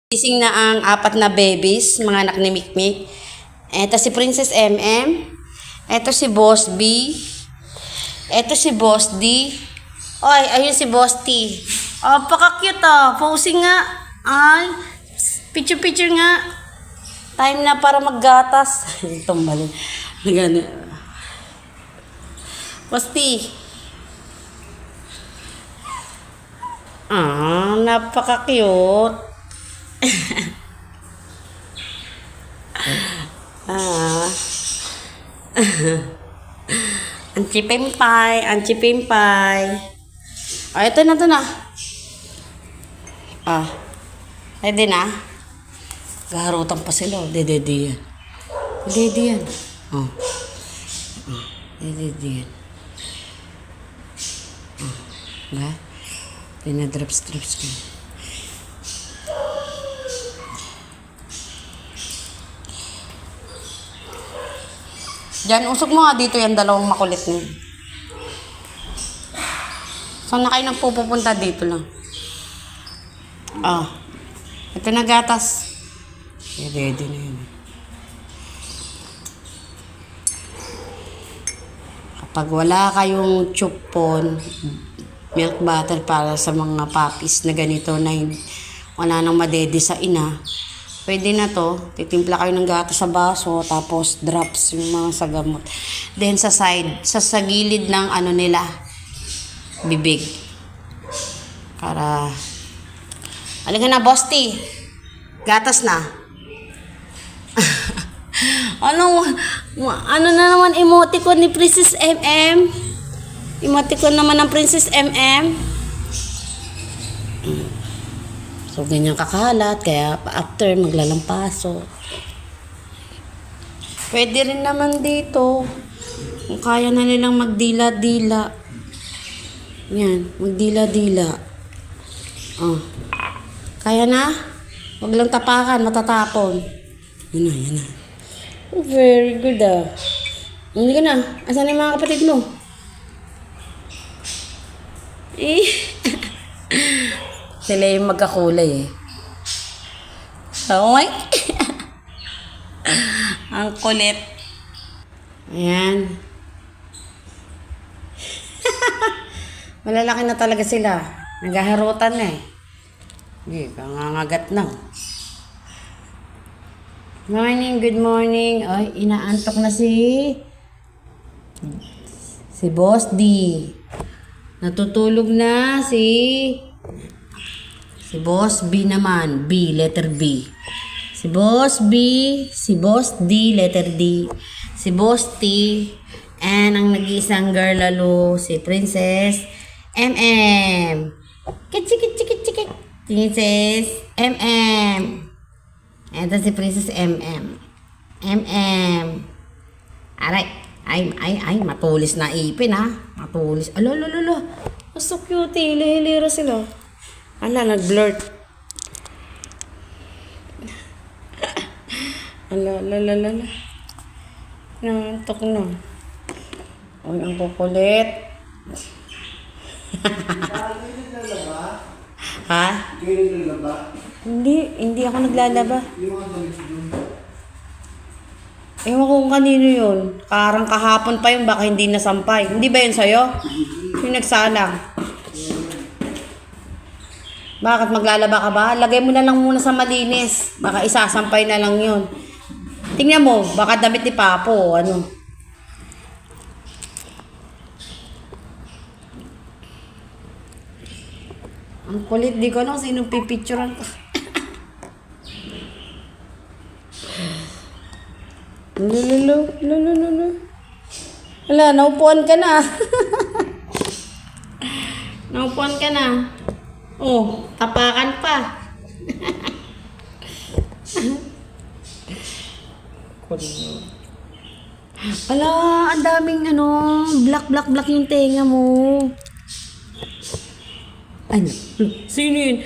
Gising na ang apat na babies, mga anak ni Mikmik. Ito si Princess MM. Ito si Boss B. Ito si Boss D. Oy, ayun si Boss T. Oh, paka-cute oh. Posing nga. Ay, picture-picture nga. Time na para maggatas. Itong mali. Boss T. Ah, napaka-cute. Anci Pimpay, Anci Pimpay. Oh, ito na. Ah, ready na? Gaharutan pa sila. Dede yan. Dede yan. Oh. Dede yan. Oh. Ba? Pinadrops-drops ko. Diyan, usok mo nga dito yung dalawang makulit na yun. Saan na kayo nagpupunta dito lang? Ah, ito na gatas. Ready na yun. Kapag wala kayong chupon, milk butter para sa mga puppies na ganito na wala nang madede sa ina, pwede na to. Titimpla kayo ng gatas sa baso, tapos drops yung mga sagamot. Then sa side, sa gilid ng ano nila, bibig. Para, halika na, Boss T. Gatas na. ano na naman emoticon ni Princess MM? Emoticon naman ng Princess MM. So, ganyan kakalat. Kaya, after, maglalampaso. Pwede rin naman dito. Kung kaya na nilang magdila-dila. Yan. Magdila-dila. Oh. Kaya na? Huwag lang tapakan. Matatapon. Yan na. Oh, very good ah. Hindi ka na. Asan yung mga kapatid mo? Sila yung magkakulay eh. Oh my. Ang kulit. Ayan. Malalaki na talaga sila. Naghaharutan na eh. Hindi, kangangagat na. Good morning. Ay, inaantok na si Boss D. Natutulog na si Boss B naman. B, letter B. Si Boss B, si Boss D, letter D. Si Boss T, and ang nag-iisang girl lalo, si Princess MM. Kitchik. Princess MM. Ito si Princess MM. Aray. Ay, matulis na ipin ha. Matulis. Alo. So cute eh. Hilira sila. Ala, nag-blurt. Ala. Nantok na. Ay, ang kukulit. Ha? Hindi ako naglalaba. Ewan ko kung kanino yun. Parang kahapon pa yun, baka hindi nasampay. Hindi ba yun sa'yo? Yung nagsalang. Bakit maglalaba ka ba? Lagay mo na lang muna sa malinis. Baka isasampay na lang yun. Tingnan mo, baka damit ni Papo. Ano? Ang kulit, di ko alam sinong pipicturean ko. Lulu. Wala, naupuan ka na. Naupuan ka na. Oh, tapakan pa. Ala, ang daming black yung tenga mo. Ano? Sino yun?